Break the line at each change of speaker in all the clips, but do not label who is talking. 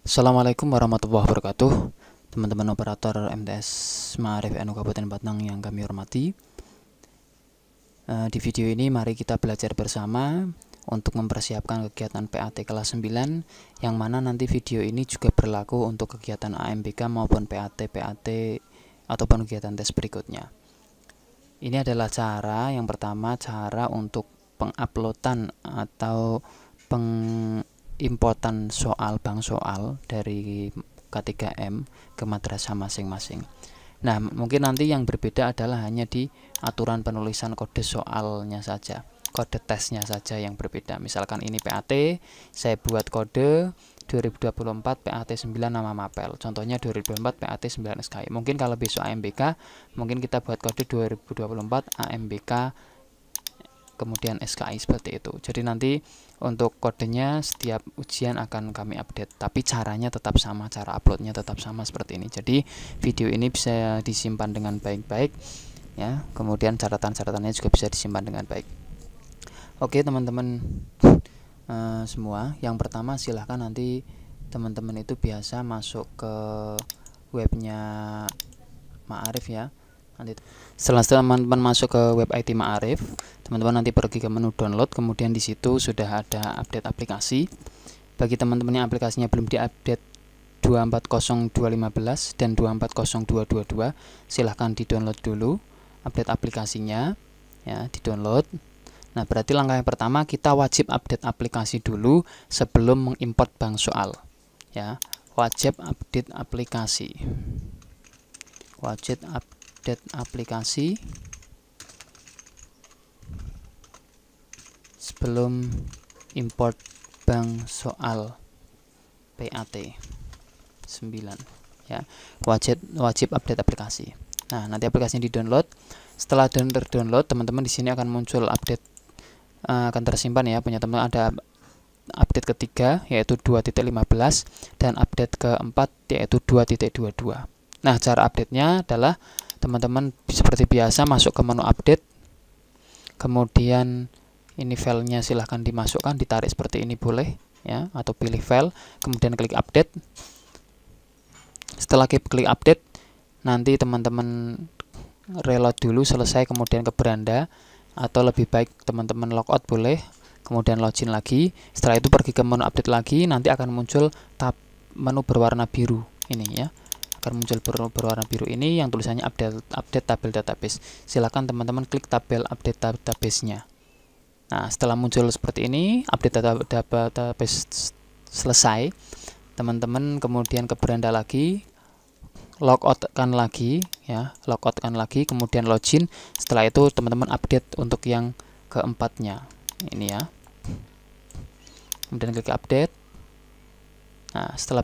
Assalamualaikum warahmatullahi wabarakatuh. Teman-teman operator MTS Ma'arif NU Kabupaten Batang yang kami hormati. Di video ini mari kita belajar bersama untuk mempersiapkan kegiatan PAT kelas 9, yang mana nanti video ini juga berlaku untuk kegiatan AMBK maupun PAT ataupun kegiatan tes berikutnya. Ini adalah yang pertama, cara untuk penguploadan atau importan bank soal dari K3M ke madrasah masing-masing. Nah, mungkin nanti yang berbeda adalah hanya di aturan penulisan kode soalnya saja, kode tesnya saja yang berbeda. Misalkan ini PAT, saya buat kode 2024 PAT 9 nama mapel. Contohnya 2024 PAT 9 SKI. Mungkin kalau besok AMBK, mungkin kita buat kode 2024 AMBK kemudian SKI seperti itu. Jadi nanti untuk kodenya setiap ujian akan kami update, tapi caranya tetap sama, cara uploadnya tetap sama seperti ini. Jadi video ini bisa disimpan dengan baik-baik ya, kemudian catatan-catatannya juga bisa disimpan dengan baik. Oke teman-teman semua, yang pertama silahkan nanti teman-teman itu biasa masuk ke webnya Ma'arif ya. Nanti setelah teman-teman masuk ke web IT Ma'arif, teman-teman nanti pergi ke menu download, kemudian di situ sudah ada update aplikasi. Bagi teman-teman yang aplikasinya belum diupdate 240215 dan 240222, silahkan di-download dulu update aplikasinya ya, di-download. Nah, berarti langkah yang pertama kita wajib update aplikasi dulu sebelum mengimport bank soal ya. Wajib update aplikasi. Wajib update aplikasi sebelum import bank soal PAT 9 ya. Wajib update aplikasi. Nah, nanti aplikasinya di-download. Setelah terdownload, teman-teman di sini akan muncul update, akan tersimpan ya, punya teman ada update ketiga yaitu 2.15 dan update keempat yaitu 2.22. Nah, cara update-nya adalah teman-teman seperti biasa masuk ke menu update, kemudian ini filenya silahkan dimasukkan, ditarik seperti ini boleh ya, atau pilih file, kemudian klik update. Setelah klik update, nanti teman-teman reload dulu selesai, kemudian ke beranda, atau lebih baik teman-teman logout boleh, kemudian login lagi. Setelah itu pergi ke menu update lagi, nanti akan muncul tab menu berwarna biru ini ya, akan muncul berwarna biru ini yang tulisannya update tabel database. Silakan teman-teman klik tabel update database-nya. Nah, setelah muncul seperti ini, update database selesai, teman-teman kemudian ke beranda lagi, logoutkan lagi ya, logoutkan lagi, kemudian login. Setelah itu teman-teman update untuk yang keempatnya ini ya, kemudian klik update. Nah, setelah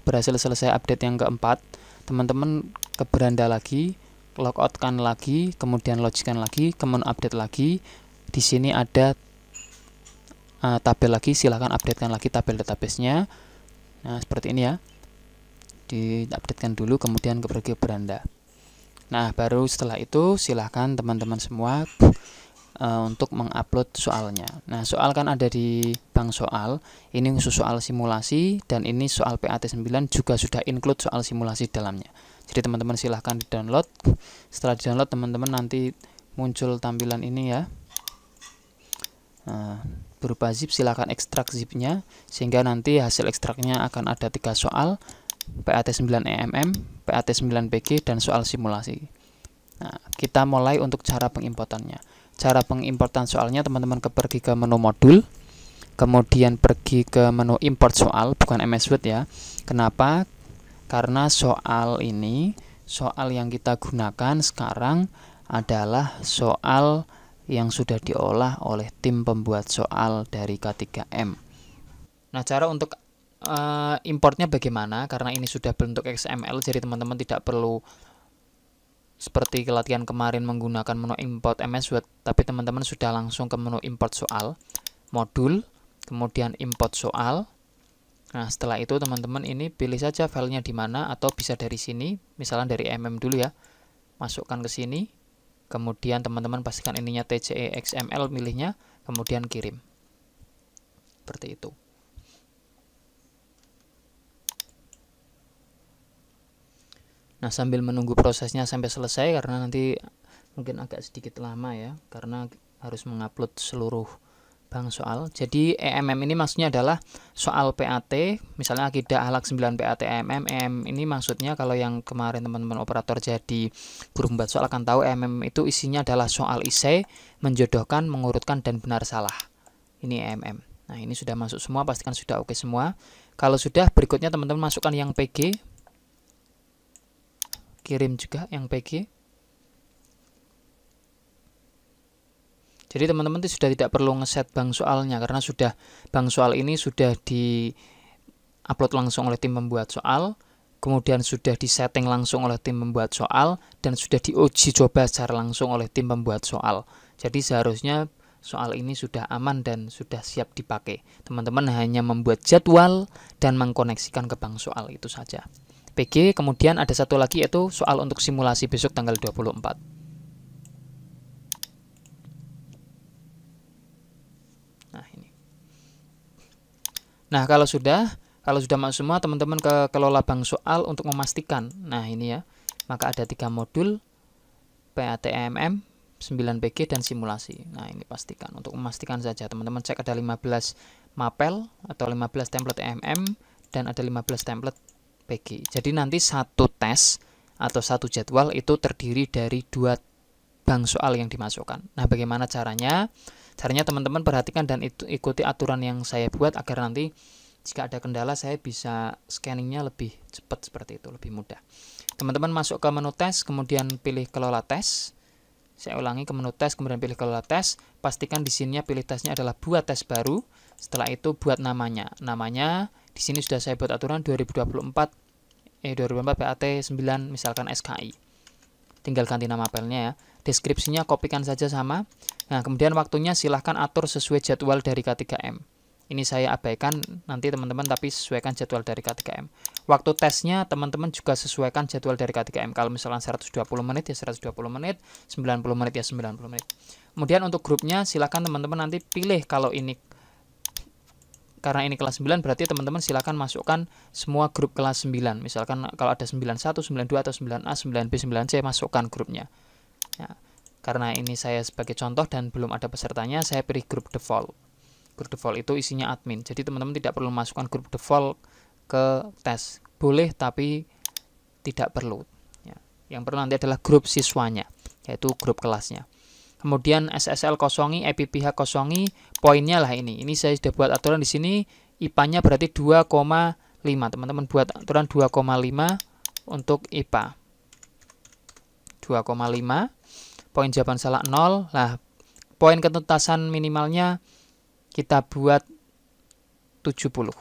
berhasil selesai update yang keempat, teman-teman ke beranda lagi, logoutkan lagi, kemudian loginkan lagi, kemudian update lagi. Di sini ada tabel lagi, silahkan updatekan lagi tabel database-nya. Nah, seperti ini ya, diupdatekan dulu, kemudian pergi ke beranda. Nah, baru setelah itu silahkan teman-teman semua untuk mengupload soalnya. Nah, soal kan ada di bank soal, ini khusus soal simulasi, dan ini soal PAT 9 juga sudah include soal simulasi dalamnya. Jadi teman-teman silahkan di-download. Setelah di-download, teman-teman nanti muncul tampilan ini ya, berupa zip. Silahkan ekstrak zipnya, sehingga nanti hasil ekstraknya akan ada 3 soal, PAT 9 EMM, PAT 9 PG, dan soal simulasi. Nah, kita mulai untuk cara pengimportannya. Cara pengimportan soalnya, teman-teman pergi ke menu modul, kemudian pergi ke menu import soal, bukan MS Word ya. Kenapa? Karena soal ini, soal yang kita gunakan sekarang adalah soal yang sudah diolah oleh tim pembuat soal dari K3M. Nah, cara untuk importnya bagaimana? Karena ini sudah bentuk XML, jadi teman-teman tidak perlu seperti latihan kemarin menggunakan menu import MS Word, tapi teman-teman sudah langsung ke menu import soal, modul, kemudian import soal. Nah, setelah itu teman-teman ini pilih saja filenya di mana, atau bisa dari sini, misalnya dari MM dulu ya, masukkan ke sini, kemudian teman-teman pastikan ininya TCE XML, milihnya, kemudian kirim. Seperti itu. Nah, sambil menunggu prosesnya sampai selesai, karena nanti mungkin agak sedikit lama ya, karena harus mengupload seluruh bank soal. Jadi EMM ini maksudnya adalah soal PAT, misalnya akidah akhlak 9 PAT EMM. Ini maksudnya kalau yang kemarin teman-teman operator jadi guru membuat soal akan tahu, EMM itu isinya adalah soal isai, menjodohkan, mengurutkan, dan benar salah. Ini EMM. Nah, ini sudah masuk semua, pastikan sudah oke semua. Kalau sudah, berikutnya teman-teman masukkan yang PG. Kirim juga yang PG. Jadi teman-teman sudah tidak perlu ngeset bank soalnya, karena sudah bank soal ini sudah di upload langsung oleh tim pembuat soal, kemudian sudah disetting langsung oleh tim pembuat soal, dan sudah diuji coba secara langsung oleh tim pembuat soal. Jadi seharusnya soal ini sudah aman dan sudah siap dipakai. Teman-teman hanya membuat jadwal dan mengkoneksikan ke bank soal, itu saja. PG, kemudian ada satu lagi yaitu soal untuk simulasi besok tanggal 24. Nah, ini. Nah, kalau sudah masuk semua, teman-teman ke kelola bank soal untuk memastikan. Nah, ini ya. Maka ada 3 modul, PAT EMM, 9 PG, dan simulasi. Nah, ini pastikan. Untuk memastikan saja, teman-teman cek ada 15 mapel atau 15 template EMM dan ada 15 template PG. Jadi nanti satu tes atau satu jadwal itu terdiri dari 2 bank soal yang dimasukkan. Nah, bagaimana caranya? Caranya teman-teman perhatikan dan ikuti aturan yang saya buat agar nanti jika ada kendala saya bisa scanningnya lebih cepat, seperti itu, lebih mudah. Teman-teman masuk ke menu tes, kemudian pilih kelola tes. Saya ulangi, ke menu tes, kemudian pilih kelola tes. Pastikan di sini pilih tesnya adalah buat tes baru. Setelah itu buat namanya. Namanya di sini sudah saya buat aturan 2024 PAT 9 misalkan SKI. Tinggal ganti nama apelnya ya. Deskripsinya kopikan saja sama. Nah, kemudian waktunya silahkan atur sesuai jadwal dari K3M. Ini saya abaikan nanti teman-teman, tapi sesuaikan jadwal dari K3M. Waktu tesnya teman-teman juga sesuaikan jadwal dari K3M. Kalau misalkan 120 menit ya 120 menit, 90 menit ya 90 menit. Kemudian untuk grupnya silahkan teman-teman nanti pilih, kalau ini karena ini kelas 9 berarti teman-teman silakan masukkan semua grup kelas 9. Misalkan kalau ada 91, 92 atau 9A, 9B, 9C, masukkan grupnya. Ya, karena ini saya sebagai contoh dan belum ada pesertanya, saya pilih grup default. Grup default itu isinya admin. Jadi teman-teman tidak perlu masukkan grup default ke tes. Boleh tapi tidak perlu. Ya, yang perlu nanti adalah grup siswanya, yaitu grup kelasnya. Kemudian SSL kosongi, EPPH kosongi, poinnya lah ini. Ini saya sudah buat aturan di sini, IPA-nya berarti 2,5. Teman-teman buat aturan 2,5 untuk IPA. 2,5. Poin jawaban salah 0. Nah, poin ketuntasan minimalnya kita buat 70.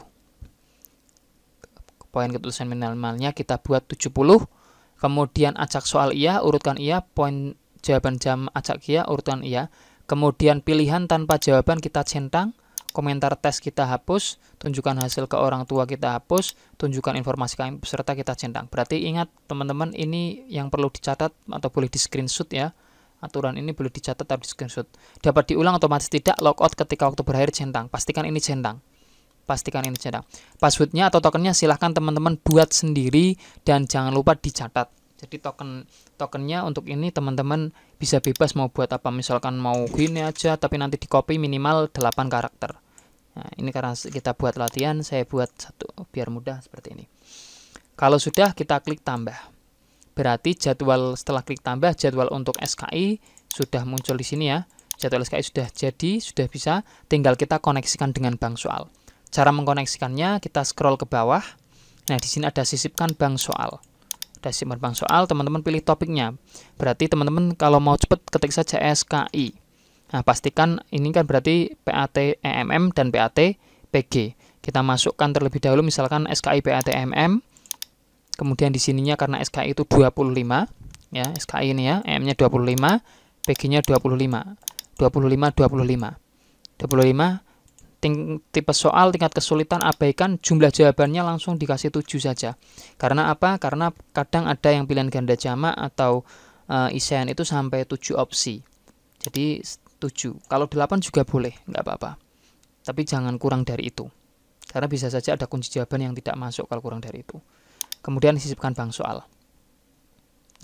Poin ketuntasan minimalnya kita buat 70. Kemudian acak soal iya, urutkan iya, poin jawaban jam acak iya, urutan iya. Kemudian pilihan tanpa jawaban kita centang, komentar tes kita hapus, tunjukkan hasil ke orang tua kita hapus, tunjukkan informasi kami peserta kita centang. Berarti ingat teman-teman, ini yang perlu dicatat atau boleh di screenshot ya. Aturan ini boleh dicatat atau di screenshot. Dapat diulang otomatis tidak, logout ketika waktu berakhir centang. Pastikan ini centang. Passwordnya atau tokennya silahkan teman-teman buat sendiri dan jangan lupa dicatat. Jadi tokennya untuk ini teman-teman bisa bebas mau buat apa, misalkan mau gini aja tapi nanti di copy minimal 8 karakter. Nah, ini karena kita buat latihan, saya buat satu biar mudah seperti ini. Kalau sudah, kita klik tambah. Berarti jadwal setelah klik tambah, jadwal untuk SKI sudah muncul di sini ya. Jadwal SKI sudah jadi, sudah bisa, tinggal kita koneksikan dengan bank soal. Cara mengkoneksikannya, kita scroll ke bawah. Nah, di sini ada sisipkan bank soal. Ada sisipkan bank soal, teman-teman pilih topiknya. Berarti teman-teman kalau mau cepat ketik saja SKI. Nah, pastikan ini kan berarti PAT EMM dan PAT PG. Kita masukkan terlebih dahulu misalkan SKI PAT EMM. Kemudian di sininya karena SKI itu 25, ya, SKI ini ya, EM-nya 25, PG-nya 25. 25. Tipe soal, tingkat kesulitan abaikan, jumlah jawabannya langsung dikasih 7 saja. Karena apa? Karena kadang ada yang pilihan ganda jamak atau isian itu sampai 7 opsi. Jadi 7. Kalau 8 juga boleh, nggak apa-apa. Tapi jangan kurang dari itu. Karena bisa saja ada kunci jawaban yang tidak masuk kalau kurang dari itu. Kemudian sisipkan bank soal.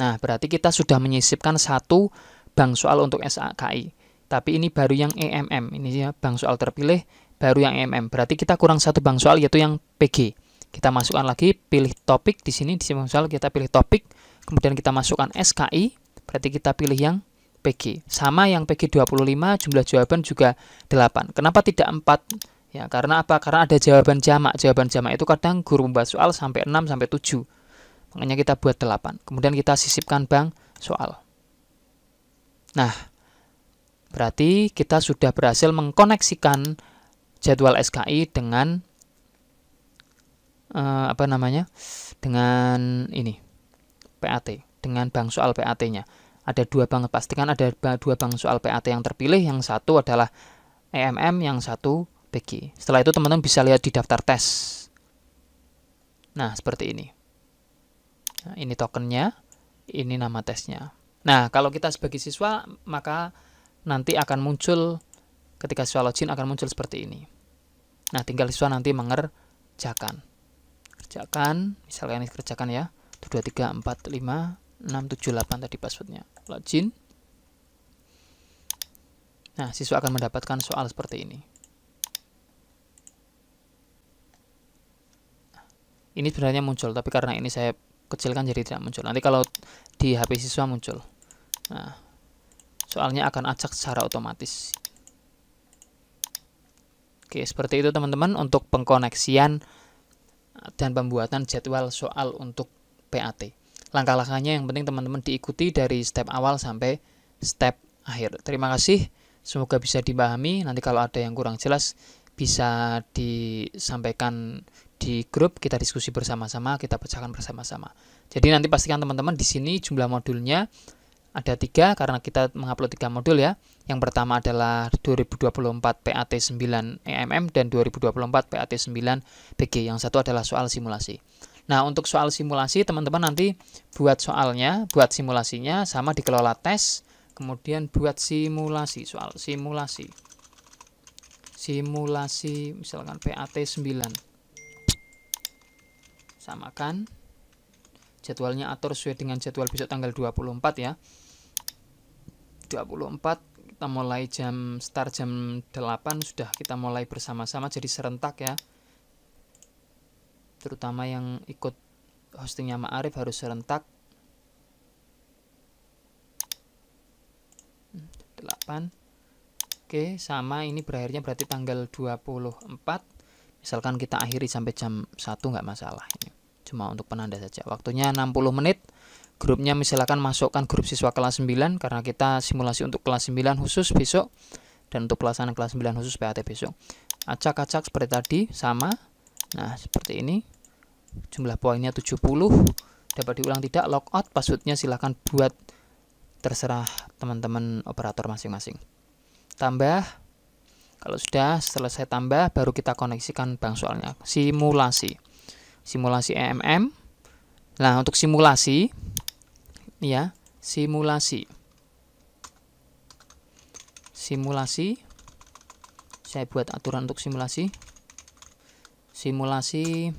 Nah, berarti kita sudah menyisipkan satu bank soal untuk SKI. Tapi ini baru yang EMM. Ini ya bank soal terpilih, baru yang EMM. Berarti kita kurang satu bank soal, yaitu yang PG. Kita masukkan lagi, pilih topik di sini, di bank soal kita pilih topik, kemudian kita masukkan SKI, berarti kita pilih yang PG. Sama yang PG 25, jumlah jawaban juga 8. Kenapa tidak 4? Ya, karena apa? Karena ada jawaban jamak. Jawaban jamak itu kadang guru membuat soal sampai 6 sampai 7. Makanya kita buat 8. Kemudian kita sisipkan bank soal. Nah, berarti kita sudah berhasil mengkoneksikan jadwal SKI dengan dengan ini PAT, dengan bank soal PAT-nya. Ada dua bank, pastikan ada dua bank soal PAT yang terpilih. Yang satu adalah EMM, yang satu PG. Setelah itu teman-teman bisa lihat di daftar tes. Nah, seperti ini. Nah, ini tokennya, ini nama tesnya. Nah, kalau kita sebagai siswa, maka nanti akan muncul, ketika siswa login akan muncul seperti ini. Nah, tinggal siswa nanti mengerjakan. Kerjakan, misalkan ini kerjakan ya. 1, 2, 3, 4, 5, 6, 7, 8 tadi passwordnya. Login. Nah, siswa akan mendapatkan soal seperti ini. Ini sebenarnya muncul, tapi karena ini saya kecilkan jadi tidak muncul. Nanti kalau di HP siswa muncul. Nah, soalnya akan acak secara otomatis. Oke, seperti itu teman-teman untuk pengkoneksian dan pembuatan jadwal soal untuk PAT. Langkah-langkahnya yang penting teman-teman diikuti dari step awal sampai step akhir. Terima kasih, semoga bisa dipahami. Nanti kalau ada yang kurang jelas bisa disampaikan di grup, kita diskusi bersama-sama, kita pecahkan bersama-sama. Jadi nanti pastikan teman-teman di sini jumlah modulnya ada 3 karena kita mengupload 3 modul ya. Yang pertama adalah 2024 PAT 9 EMM dan 2024 PAT 9 PG. Yang satu adalah soal simulasi. Nah, untuk soal simulasi teman-teman nanti buat soalnya, buat simulasinya sama dikelola tes, kemudian buat simulasi, soal simulasi. Simulasi misalkan PAT 9. Samakan jadwalnya, atur sesuai dengan jadwal besok tanggal 24 ya. 24 kita mulai start jam 8 sudah kita mulai bersama-sama, jadi serentak ya. Terutama yang ikut hostingnya Ma'arif harus serentak. 8. Oke, sama ini berakhirnya berarti tanggal 24. Misalkan kita akhiri sampai jam 1 nggak masalah. Ini cuma untuk penanda saja. Waktunya 60 menit. Grupnya misalkan masukkan grup siswa kelas 9 karena kita simulasi untuk kelas 9 khusus besok dan untuk pelaksanaan kelas 9 khusus PAT besok. Acak-acak seperti tadi sama. Nah, seperti ini. Jumlah poinnya 70. Dapat diulang tidak, logout, passwordnya silahkan buat terserah teman-teman operator masing-masing. Tambah. Kalau sudah selesai tambah, baru kita koneksikan bank soalnya. Simulasi. Simulasi EMM. Nah, untuk simulasi, ya, simulasi. Simulasi. Saya buat aturan untuk simulasi. Simulasi.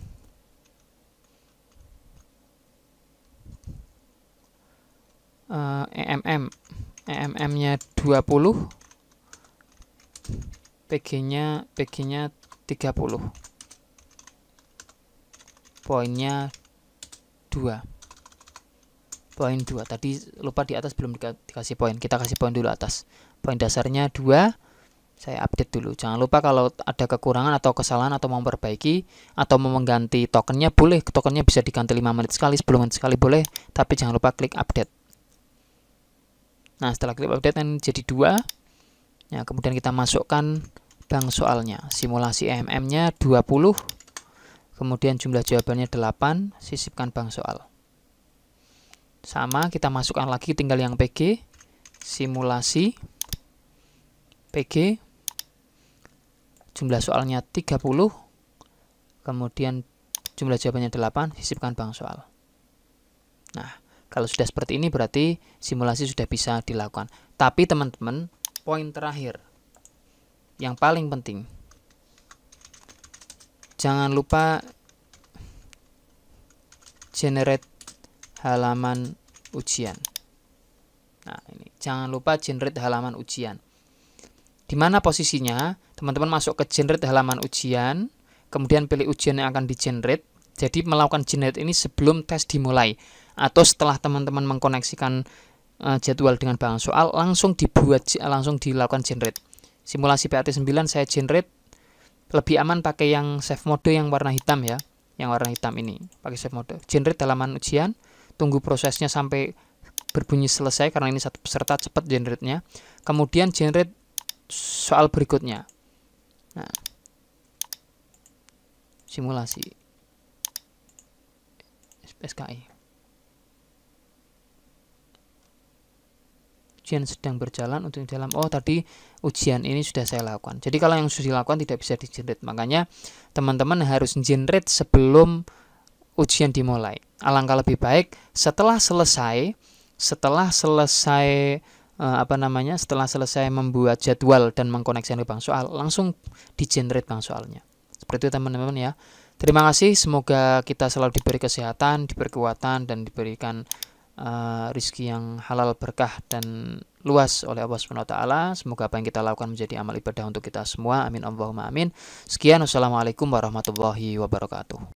EMM. EMM-nya 20. PG-nya 30. Poinnya 2. Poin 2. Tadi lupa di atas belum dikasih poin. Kita kasih poin dulu atas. Poin dasarnya 2. Saya update dulu. Jangan lupa kalau ada kekurangan atau kesalahan atau mau memperbaiki atau mau mengganti tokennya boleh. Tokennya bisa diganti 5 menit sekali, 10 menit sekali boleh, tapi jangan lupa klik update. Nah, setelah klik update ini jadi 2. Ya, kemudian kita masukkan bank soalnya. Simulasi EMM-nya 20. Kemudian jumlah jawabannya 8. Sisipkan bank soal. Sama, kita masukkan lagi tinggal yang PG. Simulasi PG. Jumlah soalnya 30. Kemudian jumlah jawabannya 8. Sisipkan bank soal. Nah, kalau sudah seperti ini berarti simulasi sudah bisa dilakukan. Tapi teman-teman, poin terakhir yang paling penting, jangan lupa generate halaman ujian. Nah, ini jangan lupa generate halaman ujian. Di mana posisinya? Teman-teman masuk ke generate halaman ujian, kemudian pilih ujian yang akan di-generate. Jadi melakukan generate ini sebelum tes dimulai atau setelah teman-teman mengkoneksikan jadwal dengan bahan soal, langsung dilakukan generate. Simulasi PAT 9 saya generate, lebih aman pakai yang save mode yang warna hitam ya. Yang warna hitam ini, pakai save mode. Generate halaman ujian, tunggu prosesnya sampai berbunyi selesai karena ini satu peserta, cepat generate-nya. Kemudian generate soal berikutnya. Nah, simulasi SKI. Ujian sedang berjalan untuk dalam. Oh, tadi ujian ini sudah saya lakukan. Jadi kalau yang sudah dilakukan tidak bisa di-generate. Makanya teman-teman harus generate sebelum ujian dimulai. Alangkah lebih baik setelah selesai setelah selesai membuat jadwal dan mengkoneksikan bank soal, langsung di-generate bank soalnya. Seperti itu teman-teman ya. Terima kasih, semoga kita selalu diberi kesehatan, diberi kekuatan, dan diberikan rizki yang halal, berkah, dan luas oleh Allah SWT. Semoga apa yang kita lakukan menjadi amal ibadah untuk kita semua. Amin Allahumma amin. Sekian, wassalamualaikum warahmatullahi wabarakatuh.